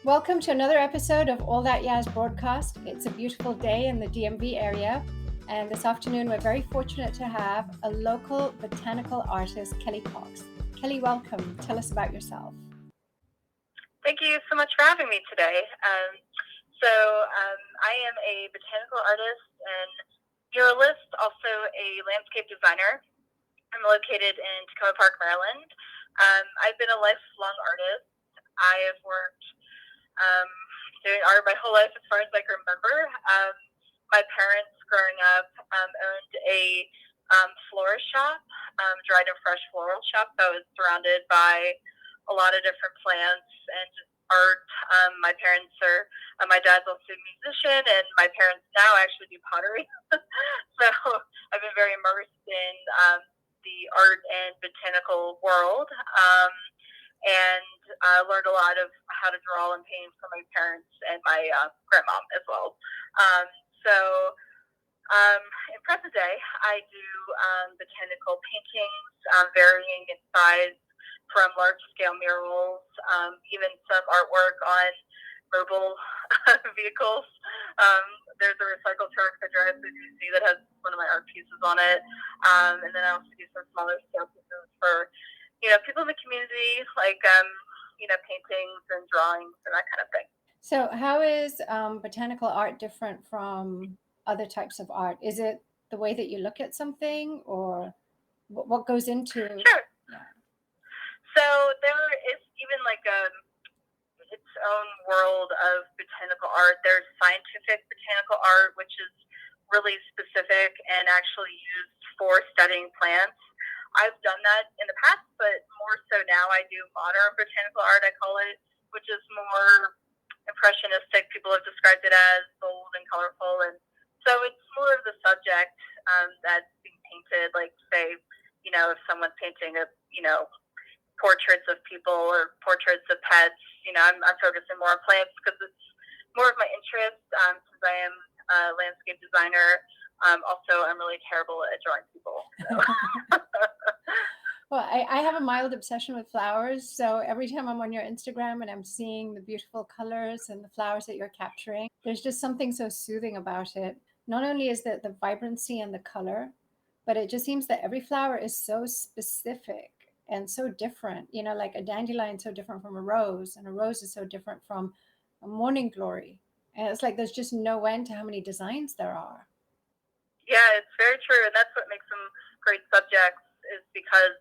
Welcome to another episode of All That Yazz broadcast. It's a beautiful day in the DMV area, and this afternoon we're very fortunate to have a local botanical artist, Kellie Cox. Kellie, welcome. Tell us about yourself. Thank you so much for having me today. I am a botanical artist and muralist, also a landscape designer. I'm located in Tacoma Park, Maryland. I've been a lifelong artist. I have worked doing art my whole life as far as I can remember. My parents growing up owned a florist shop, dried and fresh floral shop that was surrounded by a lot of different plants and just art. My dad's also a musician, and my parents now actually do pottery. So I've been very immersed in the art and botanical world. And I learned a lot of how to draw and paint from my parents and my grandmom as well. In present day, I do botanical paintings, varying in size from large-scale murals, even some artwork on mobile vehicles. There's a recycle truck that drives through DC that has one of my art pieces on it. And then I also do some smaller scale pieces for people in the community, like, paintings and drawings and that kind of thing. So, how is botanical art different from other types of art? Is it the way that you look at something, or what goes into? Sure. Yeah. So there is even like its own world of botanical art. There's scientific botanical art, which is really specific and actually used for studying plants. I've done that in the past, but more so now I do modern botanical art, I call it, which is more impressionistic. People have described it as bold and colorful. And so it's more of the subject that's being painted, like, say, if someone's painting portraits of people or portraits of pets, I'm focusing more on plants because it's more of my interest since I am a landscape designer. Also, I'm really terrible at drawing people. So. Well, I have a mild obsession with flowers. So every time I'm on your Instagram and I'm seeing the beautiful colors and the flowers that you're capturing, there's just something so soothing about it. Not only is that the vibrancy and the color, but it just seems that every flower is so specific and so different. Like a dandelion is so different from a rose, and a rose is so different from a morning glory. And it's like there's just no end to how many designs there are. Yeah, it's very true. And that's what makes them great subjects, is because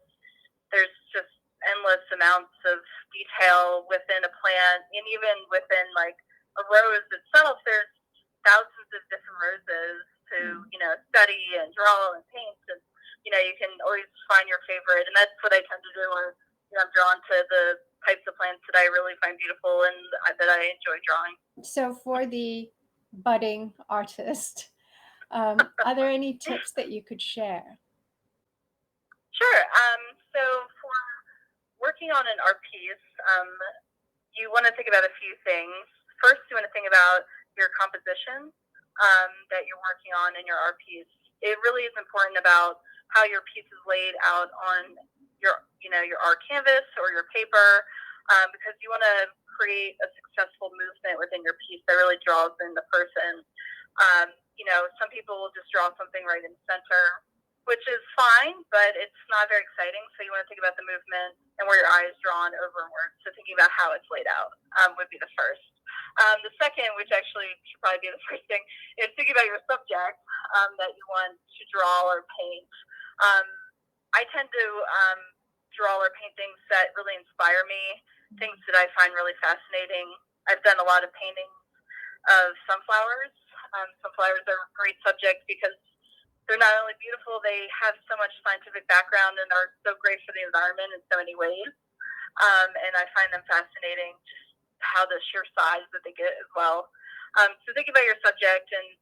there's just endless amounts of detail within a plant, and even within like a rose itself, there's thousands of different roses to, study and draw and paint. And, you can always find your favorite. And that's what I tend to do when I'm drawn to the types of plants that I really find beautiful and that I enjoy drawing. So for the budding artist, are there any tips that you could share? Sure. So for working on an art piece, you want to think about a few things. First, you want to think about your composition that you're working on in your art piece. It really is important about how your piece is laid out on your art canvas or your paper, because you want to create a successful movement within your piece that really draws in the person. Some people will just draw something right in the center, which is fine, but it's not very exciting. So you want to think about the movement and where your eye is drawn overward. So thinking about how it's laid out would be the first. The second, which actually should probably be the first thing, is thinking about your subject that you want to draw or paint. I tend to draw or paint things that really inspire me, things that I find really fascinating. I've done a lot of paintings of sunflowers. Sunflowers are a great subject because they're not only beautiful, they have so much scientific background and are so great for the environment in so many ways. And I find them fascinating, just how the sheer size that they get as well. So think about your subject and,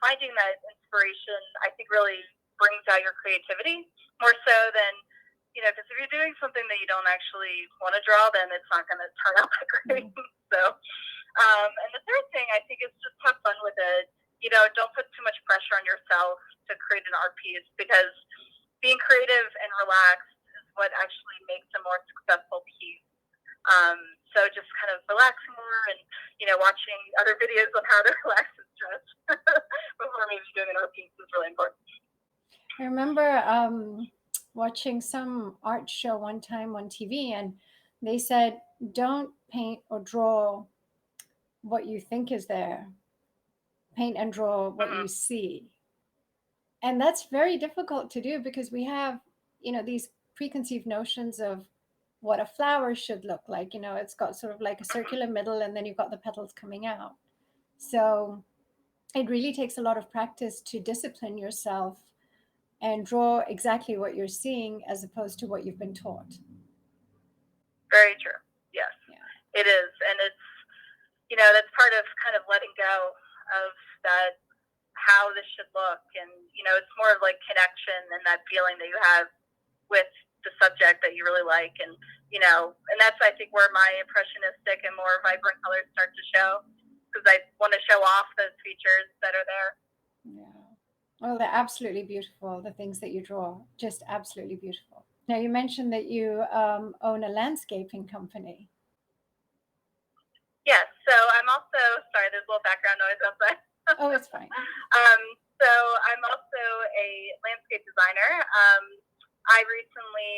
finding that inspiration, I think, really brings out your creativity more so than, because if you're doing something that you don't actually want to draw, then it's not going to turn out that great. And the third thing, I think, is just have fun with it. Don't put too much pressure on yourself to create an art piece, because being creative and relaxed is what actually makes a more successful piece. So just kind of relaxing more and, watching other videos on how to relax and stress before maybe doing an art piece is really important. I remember watching some art show one time on TV, and they said, don't paint or draw what you think is there, paint and draw what Mm-hmm. you see. And that's very difficult to do because we have, these preconceived notions of what a flower should look like. It's got sort of like a circular middle, and then you've got the petals coming out. So it really takes a lot of practice to discipline yourself and draw exactly what you're seeing as opposed to what you've been taught. Very true. Yes, Yeah. it is. And it's, that's part of kind of letting go of that, how this should look. And, it's more of like connection and that feeling that you have with the subject that you really like. And, and that's, I think, where my impressionistic and more vibrant colors start to show, because I want to show off those features that are there. Yeah. Well, they're absolutely beautiful. The things that you draw, just absolutely beautiful. Now, you mentioned that you own a landscaping company. Yes. So I'm also, sorry, there's a little background noise outside. Oh, it's fine. So I'm also a landscape designer. I recently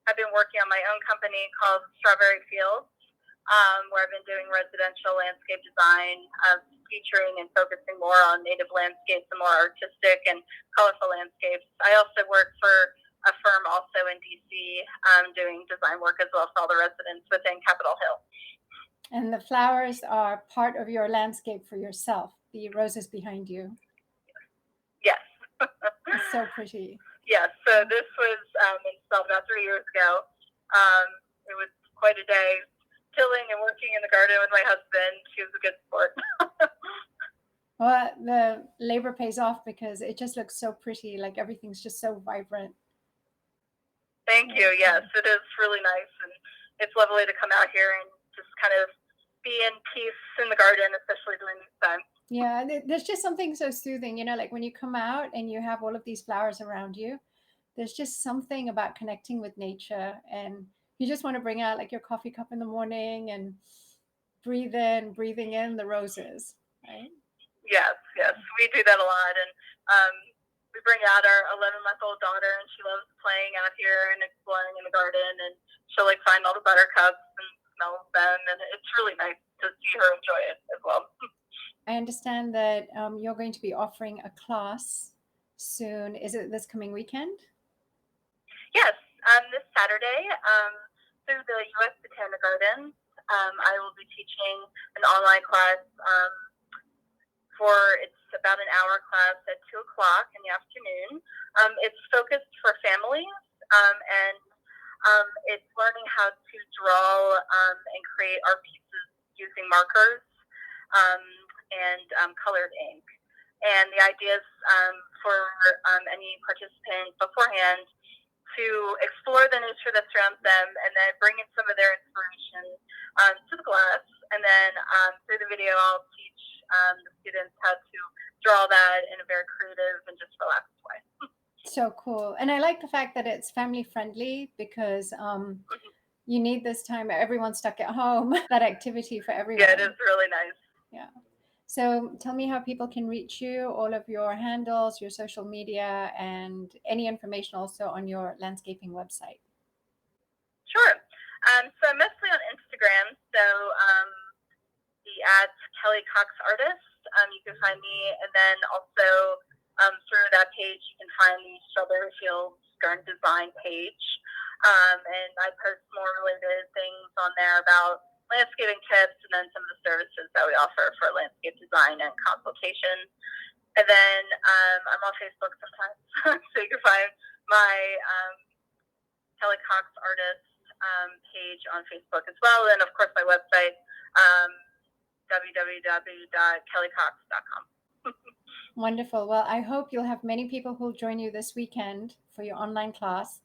have been working on my own company called Strawberry Fields, where I've been doing residential landscape design, featuring and focusing more on native landscapes and more artistic and colorful landscapes. I also work for a firm also in DC, doing design work as well for all the residents within Capitol Hill. And the flowers are part of your landscape for yourself, the roses behind you. Yes. It's so pretty. Yes. So this was installed about 3 years ago. It was quite a day, tilling and working in the garden with my husband. He was a good sport. Well, the labor pays off because it just looks so pretty. Like everything's just so vibrant. Thank you. Yes, it is really nice. And it's lovely to come out here and just kind of be in peace in the garden, especially during this time. Yeah, there's just something so soothing, like when you come out and you have all of these flowers around you, there's just something about connecting with nature, and you just want to bring out like your coffee cup in the morning and breathing in the roses, right? Yes, we do that a lot, and we bring out our 11-month-old daughter, and she loves playing out here and exploring in the garden, and she'll like find all the buttercups and smell them, and it's really nice to see her enjoy it as well. I understand that you're going to be offering a class soon. Is it this coming weekend? Yes, this Saturday, through the U.S. Botanical Gardens, I will be teaching an online class. It's about an hour class at 2 o'clock in the afternoon. It's focused for families, and it's learning how to draw and create art pieces using markers and colored ink. And the idea is for any participant beforehand to explore the nature that surrounds them and then bring in some of their inspiration to the glass. And then through the video, I'll teach the students how to draw that in a very creative and just relaxed way. So cool. And I like the fact that it's family friendly because you need this time. Everyone's stuck at home. That activity for everyone. Yeah, it is really nice. Yeah. So tell me how people can reach you, all of your handles, your social media, and any information also on your landscaping website. Sure. So I'm mostly on Instagram. So the @kelliecox artist. You can find me, and then also through that page you can find the Strawberry Fields Garden Design page. And I post more related things on there about landscaping tips and then some of the services that we offer for landscape design and consultation. And then I'm on Facebook sometimes, so you can find my Kellie Cox artist page on Facebook as well, and of course my website, www.kelliecox.com. Wonderful. Well, I hope you'll have many people who'll join you this weekend for your online class.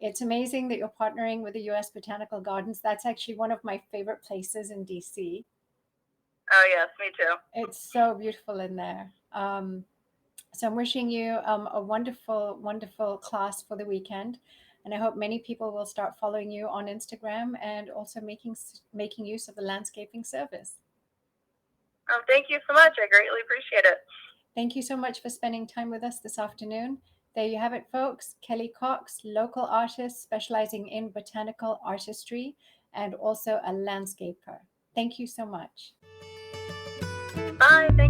It's amazing that you're partnering with the U.S. Botanical Gardens. That's actually one of my favorite places in DC. Oh, yes, me too. It's so beautiful in there. So I'm wishing you a wonderful, wonderful class for the weekend. And I hope many people will start following you on Instagram and also making use of the landscaping service. Thank you so much. I greatly appreciate it. Thank you so much for spending time with us this afternoon. There you have it, folks. Kellie Cox, local artist specializing in botanical artistry and also a landscaper. Thank you so much. Bye. Thank